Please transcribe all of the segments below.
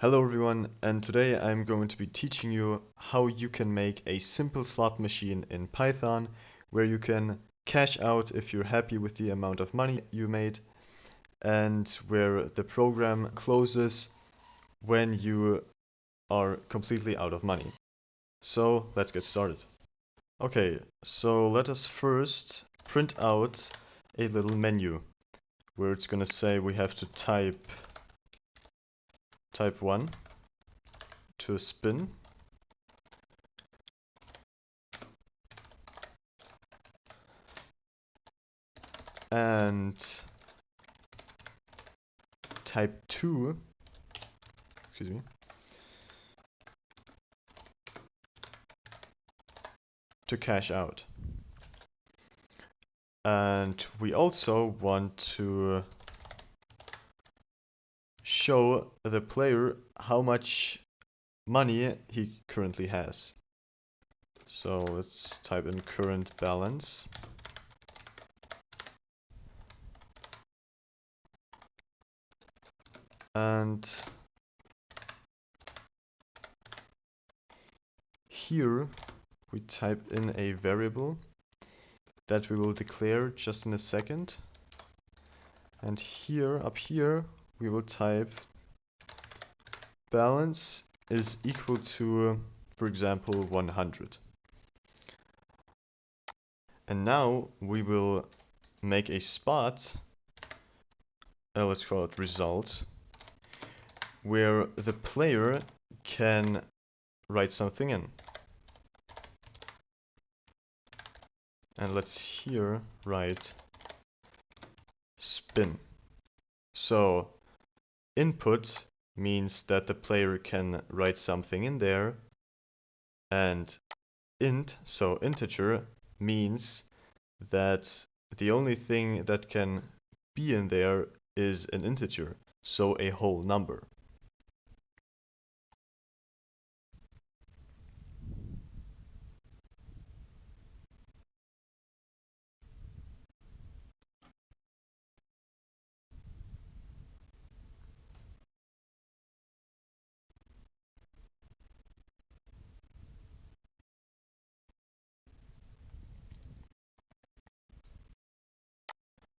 Hello everyone, and today I'm going to be teaching you how you can make a simple slot machine in Python where you can cash out if you're happy with the amount of money you made, and where the program closes when you are completely out of money. So let's get started. Okay, so let us first print out a little menu where it's going to say we have to type 1 to spin. And type 2, excuse me, to cash out. And we also want to show the player how much money he currently has. So let's type in current balance. And here we type in a variable that we will declare just in a second. And here, up here, we will type balance is equal to, for example, 100. And now we will make a spot, let's call it results, where the player can write something in. And let's here write spin. So input means that the player can write something in there, and int, so integer, means that the only thing that can be in there is an integer, so a whole number.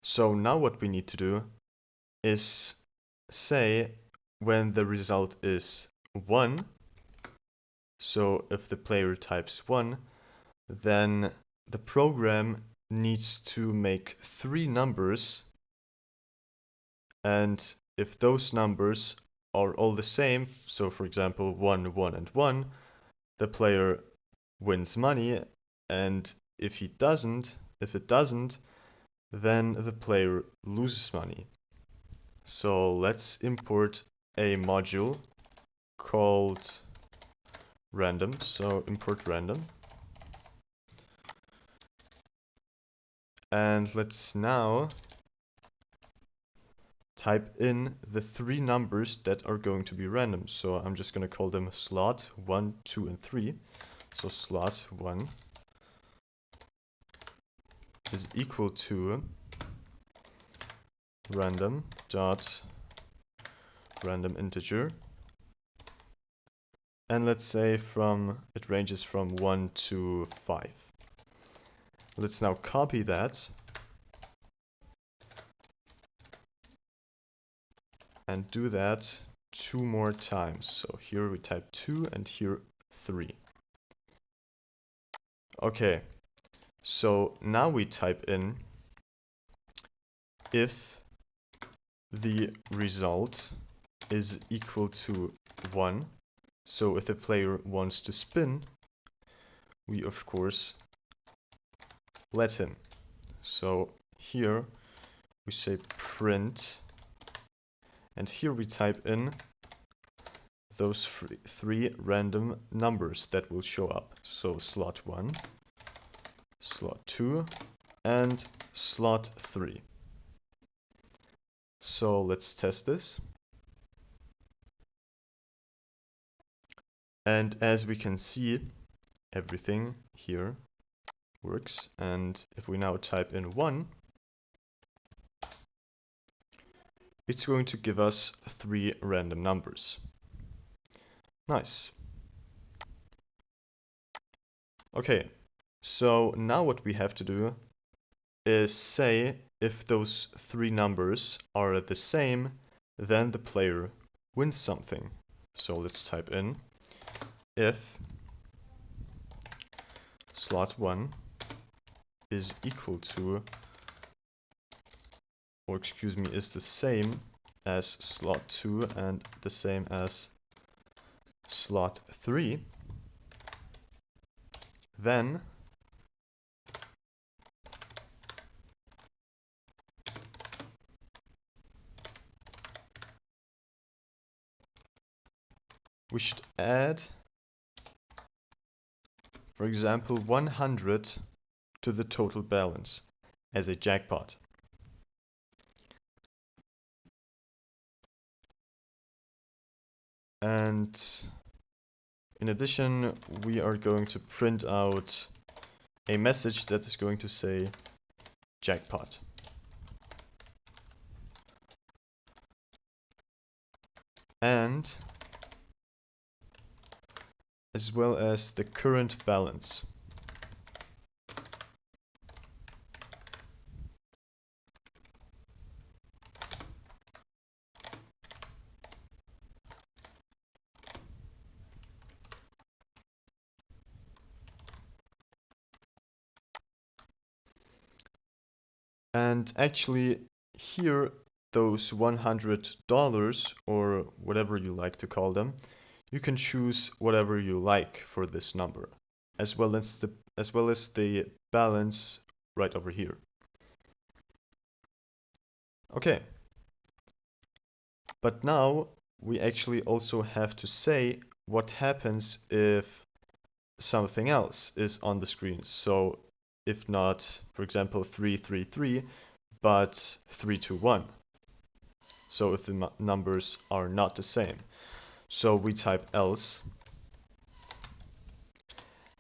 So now what we need to do is say when the result is 1, so if the player types 1, then the program needs to make 3 numbers, and if those numbers are all the same, so for example 1, 1, and 1, the player wins money, and if it doesn't, then the player loses money. So let's import a module called random. So import random. And let's now type in the 3 numbers that are going to be random. So I'm just going to call them slot 1, 2, and 3. So slot 1 is equal to random dot random integer, and let's say it ranges from 1 to 5. Let's now copy that and do that 2 more times. So here we type 2 and here 3. Okay, so now we type in if the result is equal to 1. So if the player wants to spin, we of course let him. So here we say print, and here we type in those 3 random numbers that will show up. So slot 1, slot 2, and slot 3. So let's test this. And as we can see, everything here works. And if we now type in 1, it's going to give us 3 random numbers. Nice. Okay, so now what we have to do is say if those three numbers are the same, then the player wins something. So let's type in if slot 1 is equal to, or excuse me, is the same as slot 2 and the same as slot 3, then we should add, for example, 100 to the total balance as a jackpot. And in addition, we are going to print out a message that is going to say jackpot. And as well as the current balance. And actually here, those $100 or whatever you like to call them, you can choose whatever you like for this number, as well as the balance right over here. Okay. But now we actually also have to say what happens if something else is on the screen. So if not, for example, 333, but 321. So if the numbers are not the same. So we type else,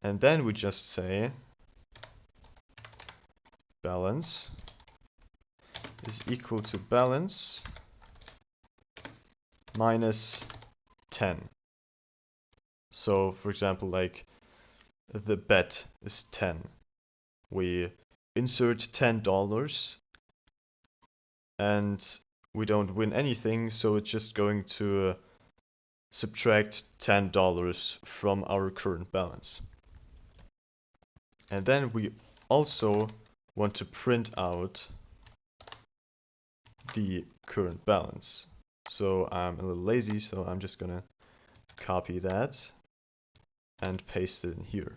and then we just say balance is equal to balance minus 10. So for example, like the bet is 10. We insert $10 and we don't win anything, so it's just going to subtract $10 from our current balance. And then we also want to print out the current balance. So I'm a little lazy, so I'm just gonna copy that and paste it in here.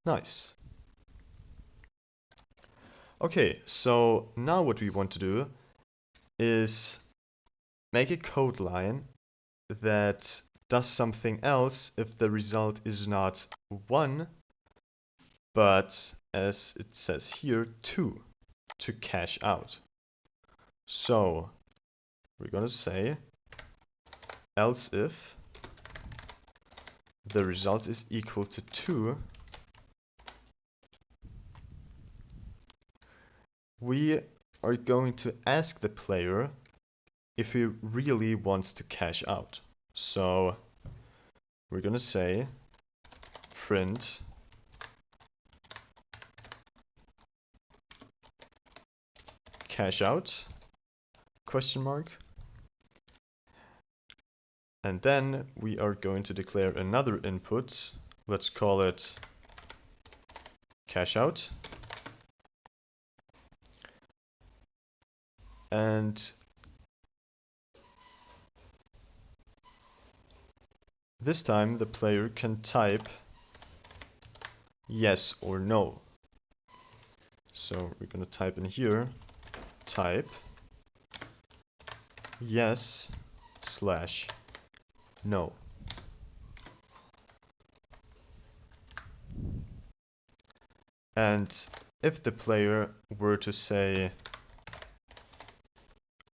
Nice. Okay, so now what we want to do is make a code line that does something else if the result is not 1, but as it says here, 2, to cash out. So we're going to say else if the result is equal to 2, we are going to ask the player if he really wants to cash out. So we're going to say print cash out question mark, and then we are going to declare another input. Let's call it cash out, and this time the player can type yes or no. So we're going to type in here, type yes / no. And if the player were to say,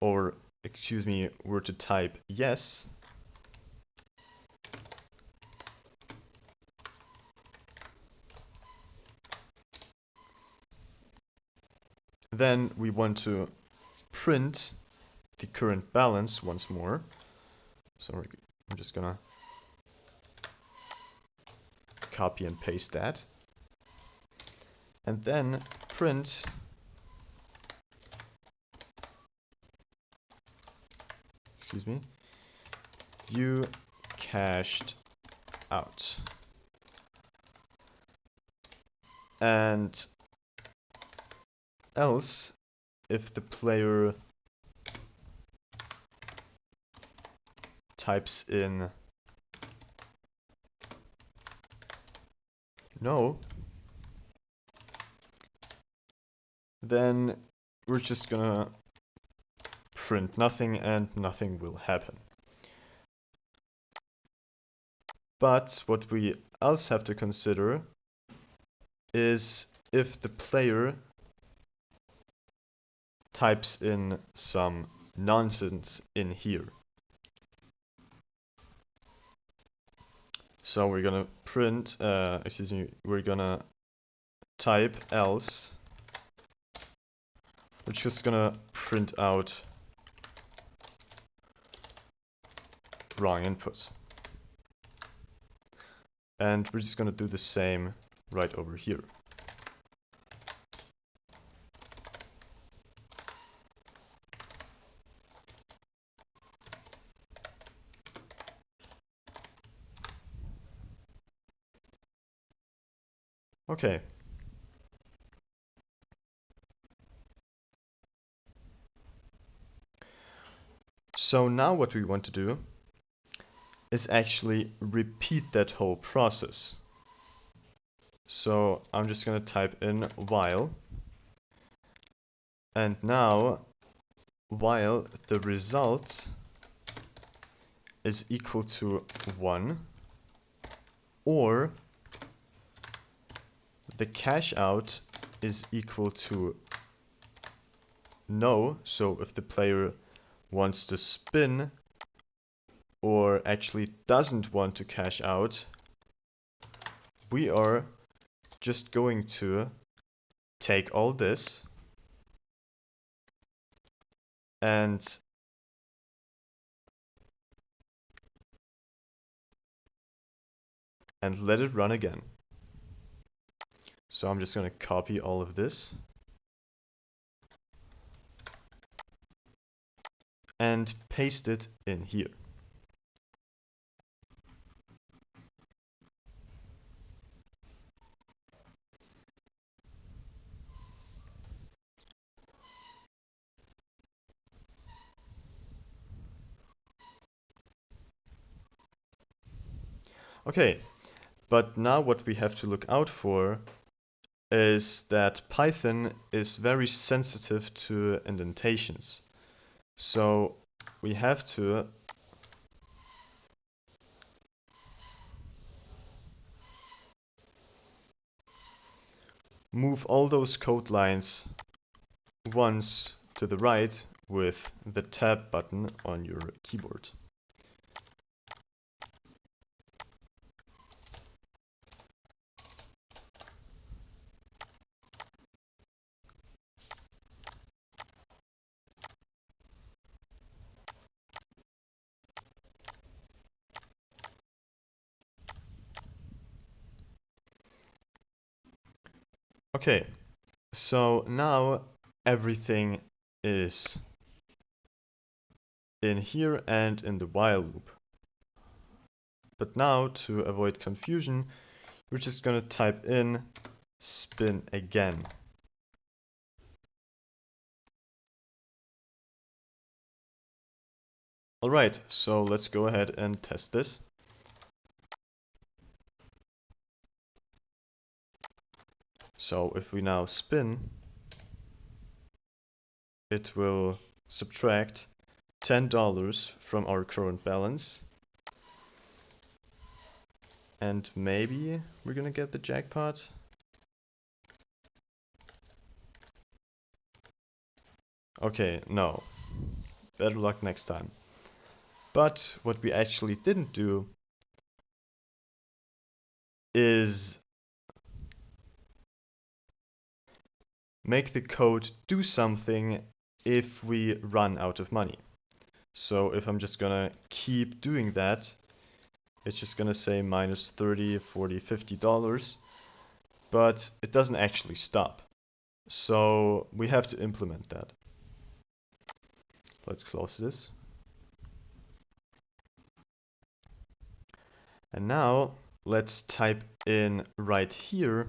or excuse me, were to type yes, then we want to print the current balance once more. So I'm just gonna copy and paste that. And then print you cashed out. And else, if the player types in no, then we're just gonna print nothing and nothing will happen. But what we else have to consider is if the player types in some nonsense in here. So we're gonna print, we're gonna type else. We're just gonna print out wrong input. And we're just gonna do the same right over here. Okay. So now what we want to do is actually repeat that whole process. So I'm just going to type in while, and now while the result is equal to 1, or the cash out is equal to no, so if the player wants to spin or actually doesn't want to cash out, we are just going to take all this and let it run again. So I'm just going to copy all of this and paste it in here. Okay, but now what we have to look out for is that Python is very sensitive to indentations. So we have to move all those code lines once to the right with the tab button on your keyboard. Okay, so now everything is in here and in the while loop. But now, to avoid confusion, we're just going to type in spin again. Alright, so let's go ahead and test this. So if we now spin, it will subtract $10 from our current balance. And maybe we're gonna get the jackpot. Okay, no. Better luck next time. But what we actually didn't do is make the code do something if we run out of money. So if I'm just gonna keep doing that, it's just gonna say minus 30, 40, $50, but it doesn't actually stop. So we have to implement that. Let's close this. And now let's type in right here.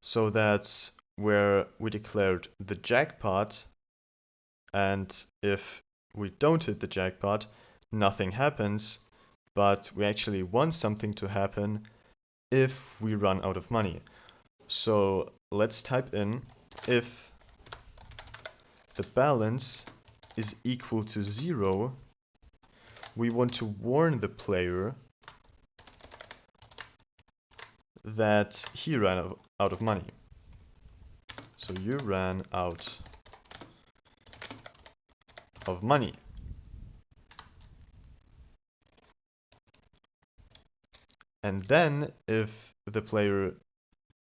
So that's where we declared the jackpot. And if we don't hit the jackpot, nothing happens. But we actually want something to happen if we run out of money. So let's type in if the balance is equal to 0, we want to warn the player that he ran out of money. So you ran out of money. And then if the player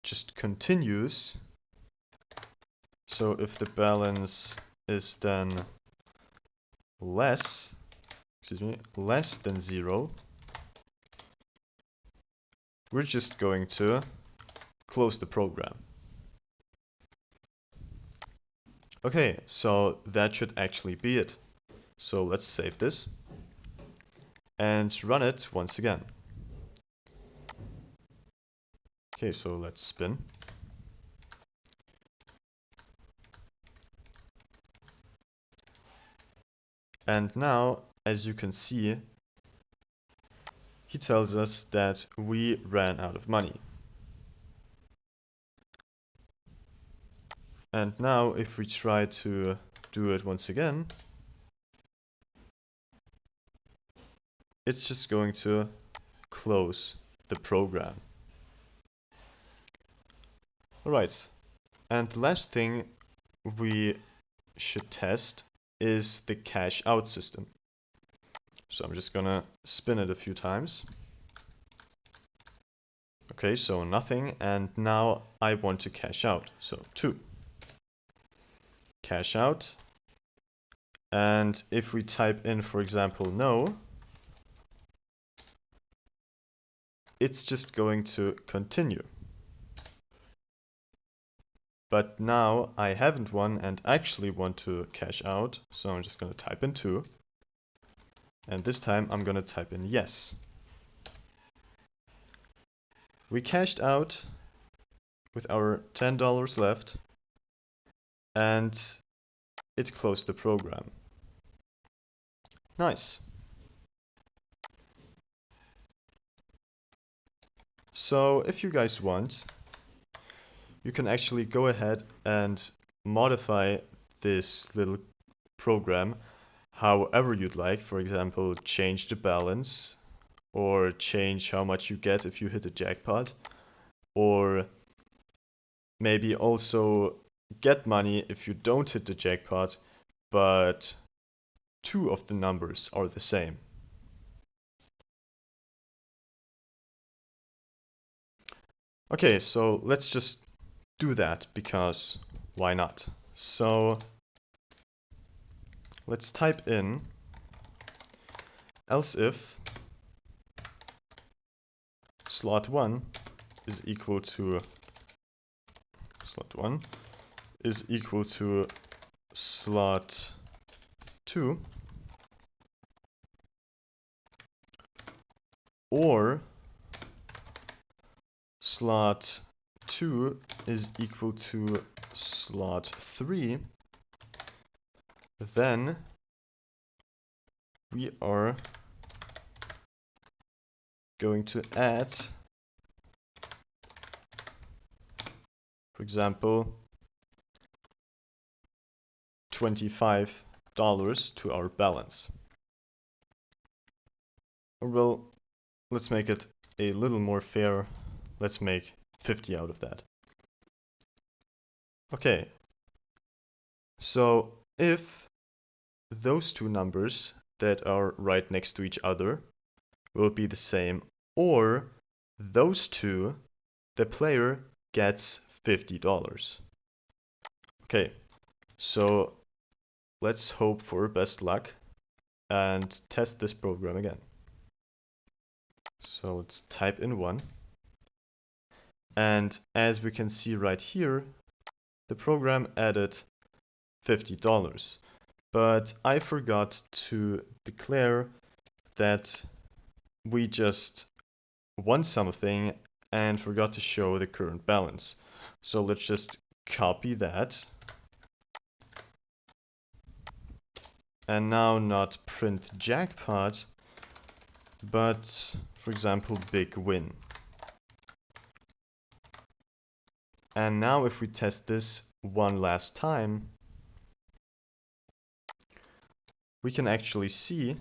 just continues, so if the balance is then less than 0, we're just going to close the program. Okay, so that should actually be it. So let's save this and run it once again. Okay, so let's spin. And now, as you can see, he tells us that we ran out of money. And now, if we try to do it once again, it's just going to close the program. Alright, and the last thing we should test is the cash out system. So I'm just gonna spin it a few times. Okay, so nothing, and now I want to cash out, so 2. Cash out, and if we type in, for example, no, it's just going to continue. But now I haven't won and actually want to cash out, so I'm just going to type in 2. And this time I'm going to type in yes. We cashed out with our $10 left, and it closed the program. Nice. So if you guys want, you can actually go ahead and modify this little program however you'd like. For example, change the balance, or change how much you get if you hit a jackpot, or maybe also get money if you don't hit the jackpot, but 2 of the numbers are the same. Okay, so let's just do that, because why not? So let's type in else if slot 1 is equal to slot 2, or slot 2 is equal to slot 3, then we are going to add, for example, $25 to our balance. Or well, let's make it a little more fair. Let's make 50 out of that. Okay, so if those 2 numbers that are right next to each other will be the same, or those 2, the player gets $50. Okay, so let's hope for best luck and test this program again. So let's type in 1. And as we can see right here, the program added $50. But I forgot to declare that we just won something and forgot to show the current balance. So let's just copy that. And now not print jackpot, but for example, big win. And now if we test this one last time, we can actually see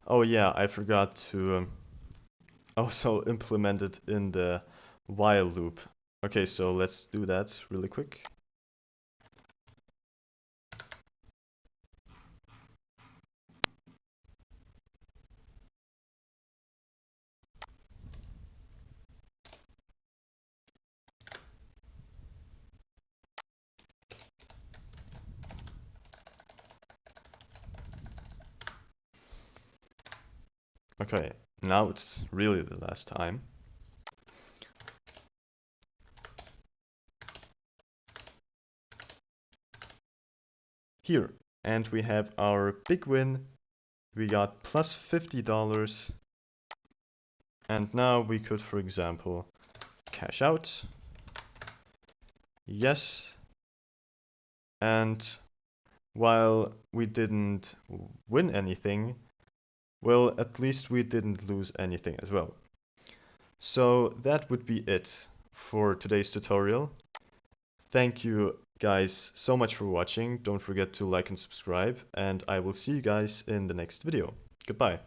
oh yeah, I forgot to also implement it in the while loop. Okay, so let's do that really quick. Okay, now it's really the last time. Here, and we have our big win. We got plus $50. And now we could, for example, cash out. Yes. And while we didn't win anything, well, at least we didn't lose anything as well. So that would be it for today's tutorial. Thank you guys so much for watching. Don't forget to like and subscribe, and I will see you guys in the next video. Goodbye.